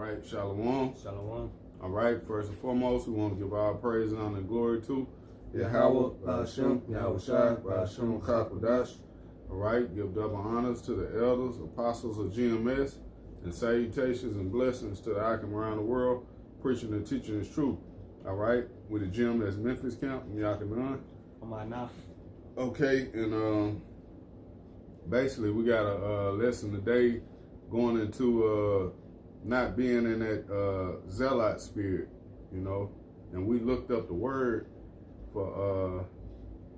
right, Shalom. Shalom. All right, first and foremost, we want to give our praise and honor and glory to Yahweh, Hashem, Yahweh Shai, Hashem Kakwadash. All right, give double honors to the elders, apostles of GMS, and salutations and blessings to the Akim around the world, preaching and teaching His truth. All right, with the gym that's Memphis Camp, and y'all can run. I'm right now. Okay, and basically we got a lesson today going into not being in that ZELOT spirit, you know. And we looked up the word for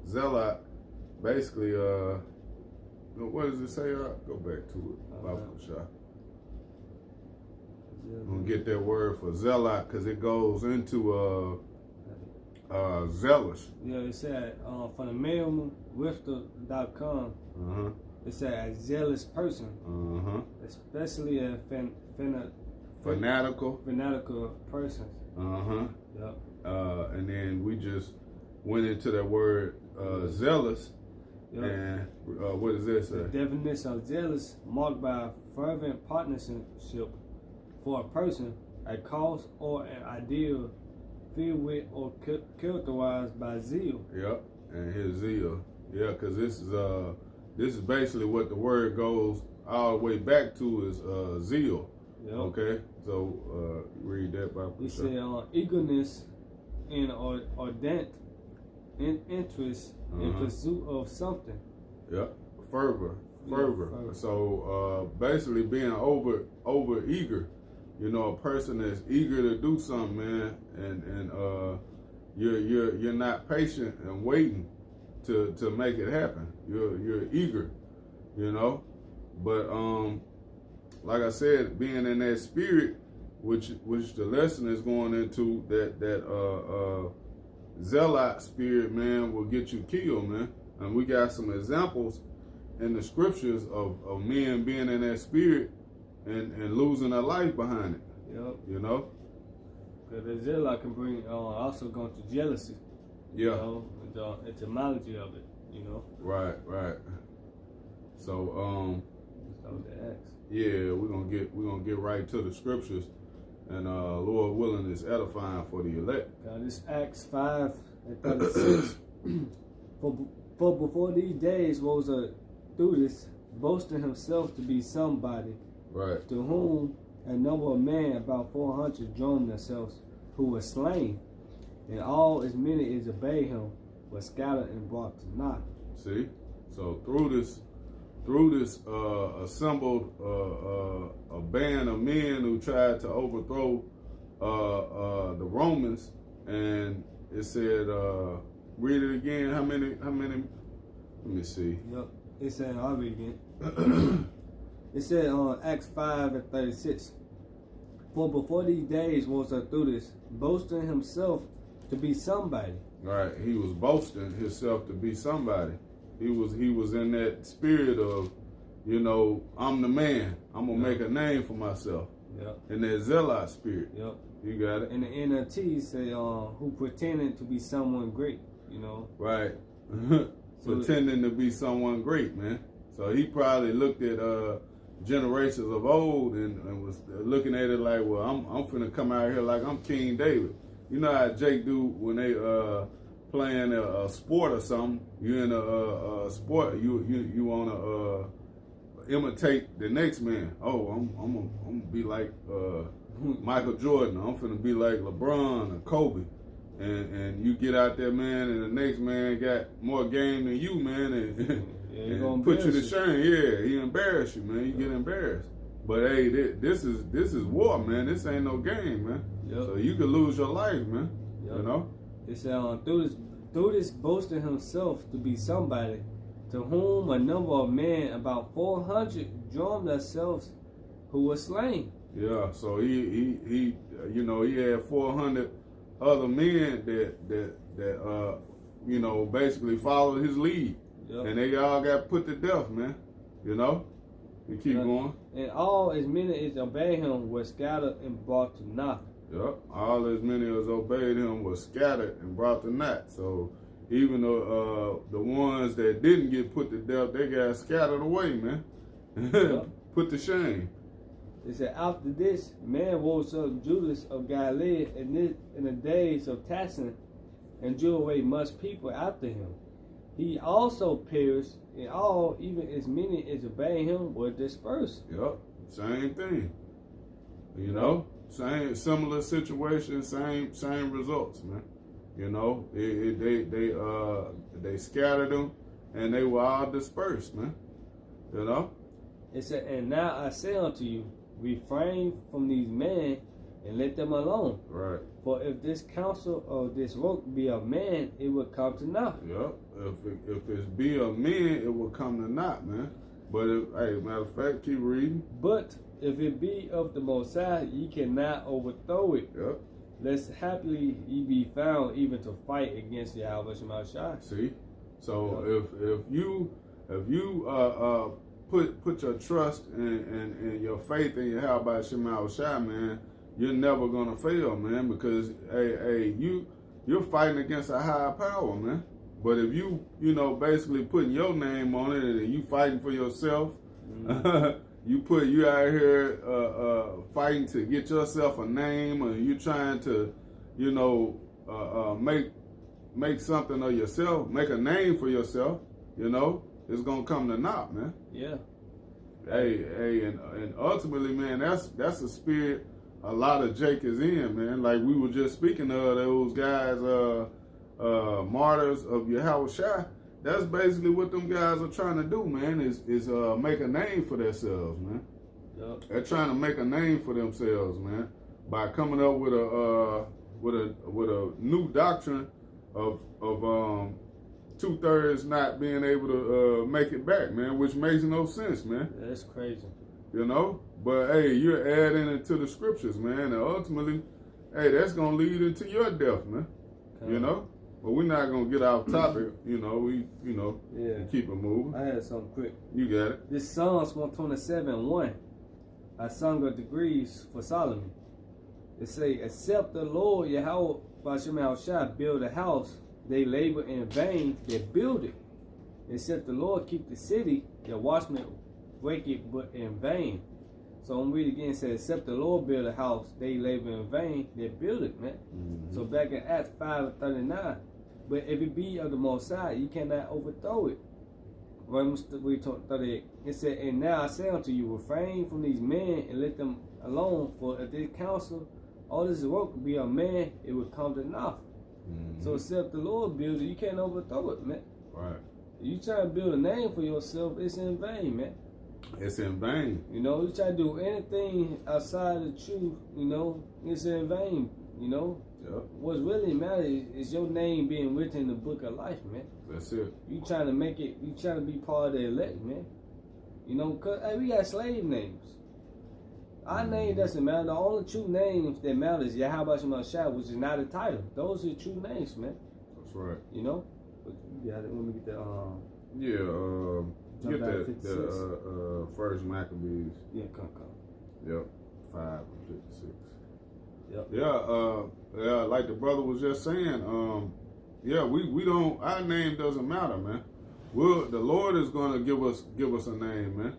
ZELOT. Basically, what does it say? Go back to it. I'm gonna get that word for zealot because it goes into zealous. Yeah, it said from the mailwifter.com. It said a zealous person, especially a fanatical person. Yep. And then we just went into that word zealous. Yep. And what does that say? The definition of zealous marked by fervent partnership for a person, a cause, or an ideal filled with or characterized by zeal. Yep, and his zeal. Yeah, because this is basically what the word goes all the way back to is zeal. Yep. Okay, so read that by It said eagerness and ardent interest in pursuit of something. Yep, fervor. So basically being over eager. You know, a person that's eager to do something, man, and you're not patient and waiting to make it happen. You're eager, you know. But like I said, being in that spirit, which the lesson is going into, that zealot spirit, man, will get you killed, man. And we got some examples in the scriptures of men being in that spirit and losing their life behind it. Yep. You know? Because the zealot can bring also going to jealousy. Yeah. You know, the etymology of it, you know? Right. So yeah, we're gonna get right to the scriptures, and Lord willing is edifying for the elect. This Acts 5:36. For before these days was a Theudas boasting himself to be somebody, right, to whom a number of men, about 400, joined themselves, who were slain, and all as many as obeyed him were scattered and brought to naught. See, so through this assembled a band of men who tried to overthrow the Romans, and it said, read it again. How many? Let me see. Yep. It said, I'll read again. It said on Acts 5:36. For before these days was a Theudas boasting himself to be somebody. Right. He was boasting himself to be somebody. He was in that spirit of, you know, I'm the man. I'm gonna make a name for myself. Yep. In that zealot spirit. Yep. You got it. And the NLT say who pretended to be someone great, you know. Right. Pretending to be someone great, man. So he probably looked at generations of old and was looking at it like, well, I'm finna come out here like I'm King David. You know how Jake do when they playing a sport or something. You in a sport, you wanna imitate the next man. Oh, I'm gonna be like Michael Jordan. I'm finna be like LeBron or Kobe. And you get out there, man, and the next man got more game than you, man, and put you to shame. Yeah, he embarrass you, man. You get embarrassed. But hey, this is war, man. This ain't no game, man. Yep. So you could lose your life, man. Yep. You know. It said Theudas boasting himself to be somebody, to whom a number of men, about 400, joined themselves, who were slain. Yeah. So he you know, he had 400 other men that you know, basically followed his lead. Yep. And they all got put to death, man. You know? You keep going. And all as many as obeyed him were scattered and brought to naught. Yep. All as many as obeyed him were scattered and brought to naught. So even the ones that didn't get put to death, they got scattered away, man. Yep. Put to shame. It said, after this, man rose up Judas of Galilee in the days of Tassin, and drew away much people after him. He also perished, and all, even as many as obeyed him, were dispersed. Yep, same thing. You know, similar situation, same results, man. You know, they scattered them, and they were all dispersed, man. You know. It said, and now I say unto you, refrain from these men and let them alone. Right. For if this counsel of this work be of man, it will come to naught. Yep. If it be of men, it will come to naught, man. But if, hey, matter of fact, keep reading. But if it be of the Most High, ye cannot overthrow it. Yep. Lest happily ye be found even to fight against Yahweh Shema Shai. See, so if you put your trust and your faith in Yahweh Shema Shai, man, you're never gonna fail, man, because you're fighting against a higher power, man. But if you basically putting your name on it and you fighting for yourself, you out here fighting to get yourself a name, or you trying to make something of yourself, make a name for yourself, it's gonna come to naught, man. Yeah. Hey, and ultimately, man, that's a spirit a lot of Jake is in, man. Like we were just speaking of those guys, martyrs of Yahweh Shai. That's basically what them guys are trying to do, man, is make a name for themselves, man. Yep. They're trying to make a name for themselves, man, by coming up with a new doctrine of 2/3 not being able to make it back, man, which makes no sense, man. That's crazy. But hey, you're adding it to the scriptures, man, and ultimately, hey, that's gonna lead into your death, man. But we're not gonna get off topic, we keep it moving. I had something quick. You got it. This Psalms 127:1, I sung of degrees for Solomon. It say, except the Lord Yahweh Bashim Shai build a house, they labor in vain that build it. Except the Lord keep the city, the watchmen break it but in vain. So I'm reading again, it says, except the Lord build a house, they labor in vain that build it, man. Mm-hmm. So back in Acts 5:39, but if it be of the Most High, you cannot overthrow it. Romans 3:38, it said, and now I say unto you, refrain from these men and let them alone, for if this counsel, all this work be of man, it will come to naught. Mm-hmm. So except the Lord build it, you can't overthrow it, man. Right. You try to build a name for yourself, it's in vain, man. It's in vain. You try to do anything outside the truth, it's in vain, Yep. What's really matters is your name being written in the book of life, man. That's it. You trying to make it, you trying to be part of the elect, man. Cause hey, we got slave names. Our name doesn't matter. The only true names that matter is Yahweh Shema Shai, which is not a title. Those are true names, man. That's right. But you got it. Let me get that. Get that first Maccabees. Yeah, come. Yep. 5:56. Yep. Yeah, like the brother was just saying, we don't, our name doesn't matter, man. The Lord is gonna give us a name, man.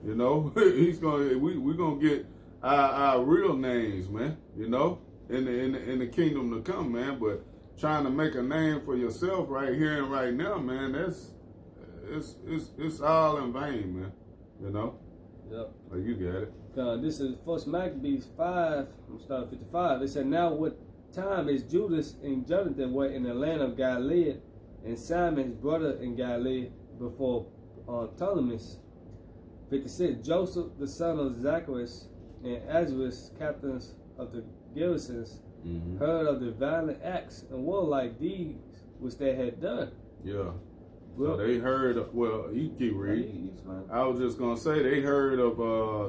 He's we're gonna get our real names, man, in the kingdom to come, man. But trying to make a name for yourself right here and right now, man, it's all in vain, man. Yep. Oh, you got it. This is First Maccabees 5. I'm starting 55. It said, now what time is Judas and Jonathan were in the land of Galilee, and Simon his brother in Galilee before Ptolemy. 56. Joseph the son of Zacharias and Azarias, captains of the garrisons, heard of the violent acts and warlike deeds which they had done. Yeah. So they heard, you keep reading. I was just going to say, they heard of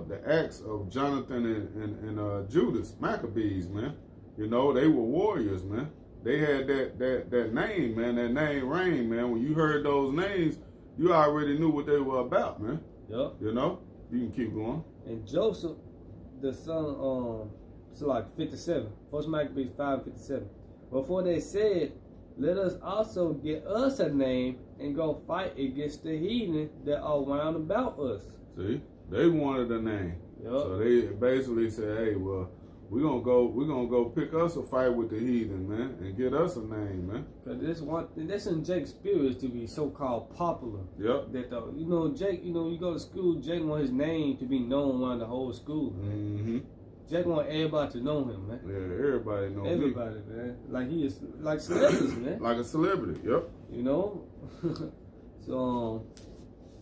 the acts of Jonathan and Judas, Maccabees, man. They were warriors, man. They had that name, man, that name reigned, man. When you heard those names, you already knew what they were about, man. Yep. You can keep going. And Joseph, the son, 57. First Maccabees 5:57. Before they said, let us also get us a name and go fight against the heathen that are round about us. See, they wanted a name. Yep. So they basically said, hey, well, we're gonna go pick us a fight with the heathen, man, and get us a name, man. Cause that's in Jake's spirit to be so-called popular. Yep. That Jake, you go to school, Jake want his name to be known around the whole school. Mm-hmm. Jake want everybody to know him, man. Yeah, everybody know everybody, me. Man. Like he is like celebrities, man. Like a celebrity, yep. So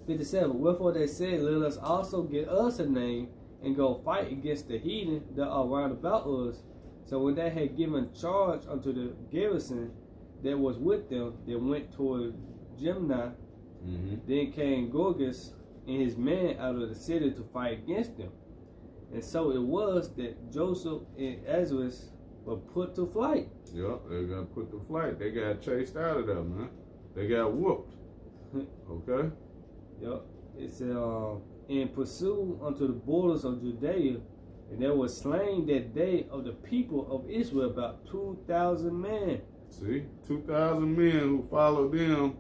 57. Wherefore they said, let us also get us a name and go fight against the heathen that are round about us. So when they had given charge unto the garrison that was with them, they went toward Jimnah. Mm-hmm. Then came Gorgas and his men out of the city to fight against them. And so it was that Joseph and Ezra were put to flight. Yep, they got put to flight. They got chased out of there, man. They got whooped. Okay? Yep. It said, and pursued unto the borders of Judea, and there was slain that day of the people of Israel about 2,000 men. See, 2,000 men who followed them,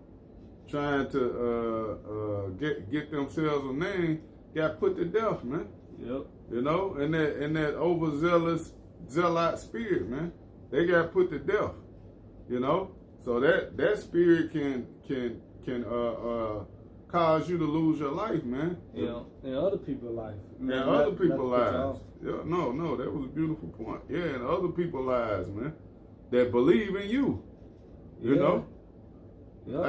trying to get themselves a name, got put to death, man. Yep. In that overzealous zealot spirit, man, they got put to death. So that spirit can cause you to lose your life, man. And other people's life. And other people's lives. Yeah, no, that was a beautiful point. Yeah, and other people's lives, man, that believe in you. You know? Yep.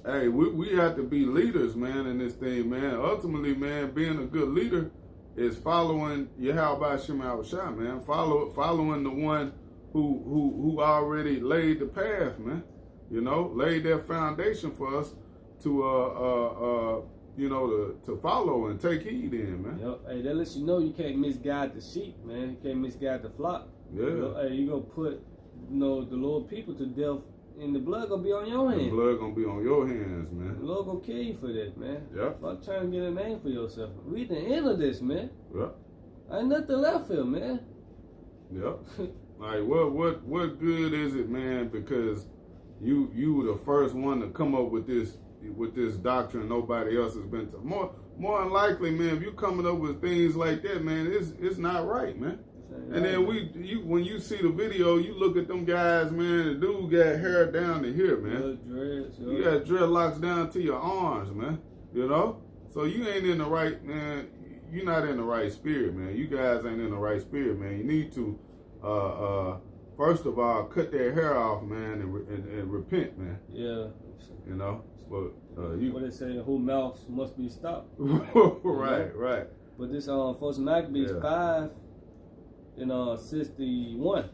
Hey, we have to be leaders, man, in this thing, man. Ultimately, man, being a good leader is following Yahweh Shem Shah, man. Following the one who already laid the path, man. Laid that foundation for us to to follow and take heed in, man. Yep. Hey, that lets you know you can't misguide the sheep, man. You can't misguide the flock. Yeah. Hey, you gonna put the Lord people to death, and the blood gonna be on your hands. The blood gonna be on your hands, man. The Lord gonna kill you for that, man. Yep. Stop trying to get a name for yourself. Read the end of this, man. Yep. Ain't nothing left here, man. Yep. Like what good is it, man? Because you were the first one to come up with this doctrine. Nobody else has been. More than likely, man, if you coming up with things like that, man, it's not right, man. And then when you see the video, you look at them guys, man. The dude got hair down to here, man. You got dreadlocks down to your arms, man. So you ain't in the right, man. You're not in the right spirit, man. You guys ain't in the right spirit, man. You need to, first of all, cut their hair off, man, and repent, man. Yeah. But what they say, whose mouths must be stopped. Right. But this First Maccabees 5 and 61.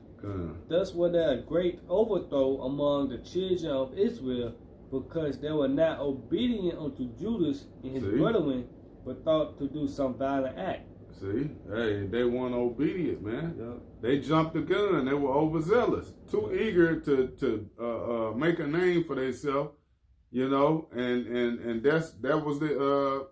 Thus was there a great overthrow among the children of Israel, because they were not obedient unto Judas and his brethren, but thought to do some violent act. See, hey, they weren't obedient, man. Yep. They jumped the gun. They were overzealous, too eager to make a name for themselves, and that was the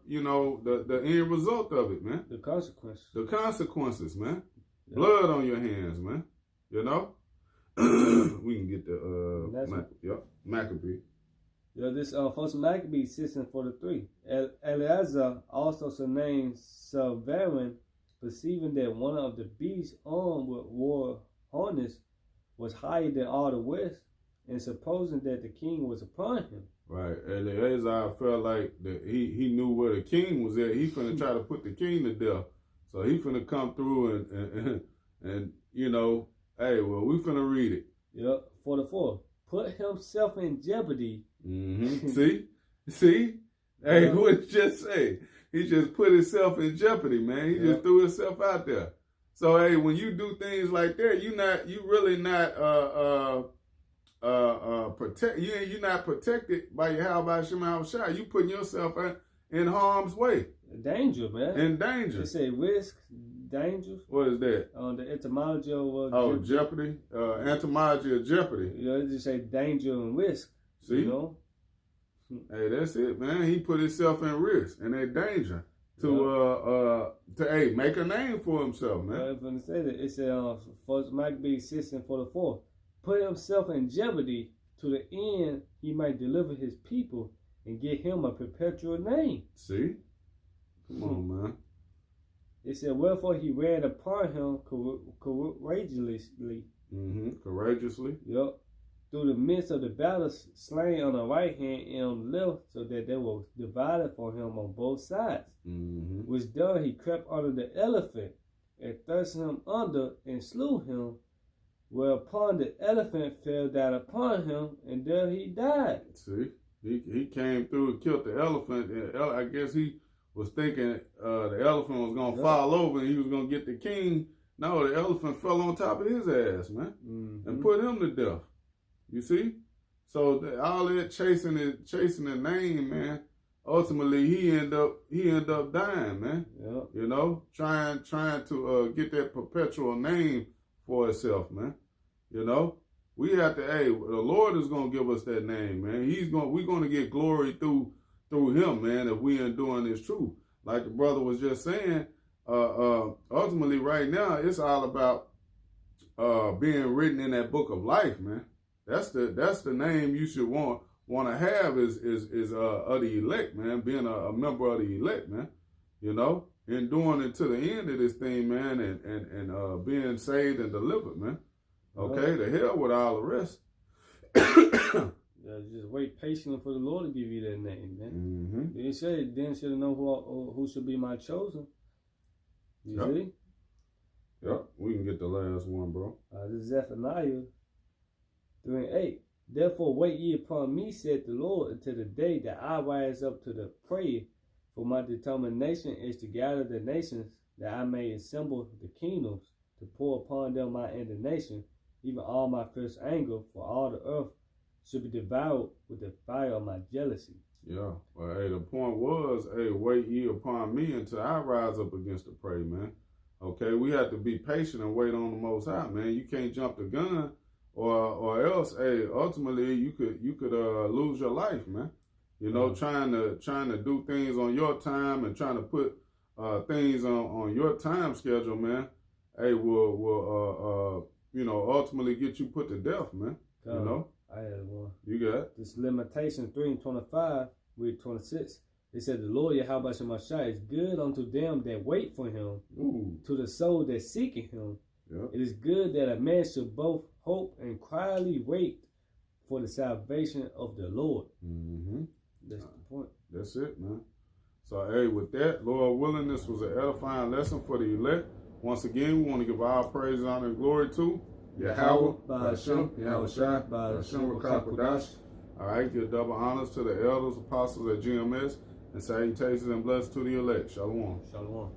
end result of it, man. The consequences. The consequences, man. Yep. Blood on your hands, man. We can get the Maccabee. This First Maccabees 6 and 43. Eleazar, also surnamed Silverin, perceiving that one of the beasts armed with war harness was higher than all the rest, and supposing that the king was upon him. Right. Eleazar felt like that he knew where the king was at. He finna try to put the king to death. So he finna come through and hey, well, we finna read it. Yep. 44. Put himself in jeopardy. Mm-hmm. See? Hey, what did you just say? He just put himself in jeopardy, man. He just threw himself out there. So hey, when you do things like that, you really not you're not protected by Yahweh Shem Shah. You putting yourself in harm's way. Danger, man. In danger. They say risk, danger. What is that? The etymology of jeopardy. Etymology of jeopardy. They just say danger and risk. See? Hey, that's it, man. He put himself in risk and in danger to make a name for himself, man. I was going to say that. It said, First Maccabees 6 and 44. Put himself in jeopardy to the end he might deliver his people and give him a perpetual name. See? Come on, man. It said, wherefore he ran upon him courageously. Courageously. Yep. Through the midst of the battle, slain on the right hand and on the left, so that they were divided for him on both sides. Which done, he crept under the elephant and thrust him under and slew him. Whereupon the elephant fell down upon him, and there he died. See, he came through and killed the elephant. I guess he was thinking the elephant was going to fall over and he was going to get the king. No, the elephant fell on top of his ass, man, and put him to death. You see? So all that chasing the name, man, ultimately he end up dying, man. Yep. You know, trying to get that perpetual name for itself, man. You know, we have to. Hey, the Lord is gonna give us that name, man. We're gonna get glory through Him, man. If we ain't doing this truth, like the brother was just saying. Ultimately, right now, it's all about being written in that book of life, man. That's the name you should want to have is of the elect, man. Being a member of the elect, man. You know. And doing it to the end of this thing, man, and being saved and delivered, man. Okay, to hell with all the rest. Just wait patiently for the Lord to give you that name, man. He said, then should know who should be my chosen. You see? Yep, we can get the last one, bro. This is Zephaniah 3:8. Therefore wait ye upon me, said the Lord, until the day that I rise up to the prayer. For my determination is to gather the nations, that I may assemble the kingdoms, to pour upon them my indignation, even all my fierce anger, for all the earth should be devoured with the fire of my jealousy. Yeah, well, hey, the point was, hey, wait ye upon me until I rise up against the prey, man. Okay, we have to be patient and wait on the Most High, man. You can't jump the gun, or else, hey, ultimately you could lose your life, man. You know, trying to do things on your time and trying to put things on your time schedule, man. Hey, will ultimately get you put to death, man. You know. I had one. You got it. This limitation 3:25 with 26. It said the Lord Yahweh Shemashah is good unto them that wait for him, to the soul that seeketh him. Yep. It is good that a man should both hope and quietly wait for the salvation of the Lord. That's the point. That's it, man. So, hey, with that, Lord willing, this was an edifying lesson for the elect. Once again, we want to give our praise, honor, and glory to Yahweh, Ba'ashem, Yahweh Shai, Ba'ashem, Rakakwadash. All right, give double honors to the elders, apostles at GMS, and salutations and blessings to the elect. Shalom. Shalom.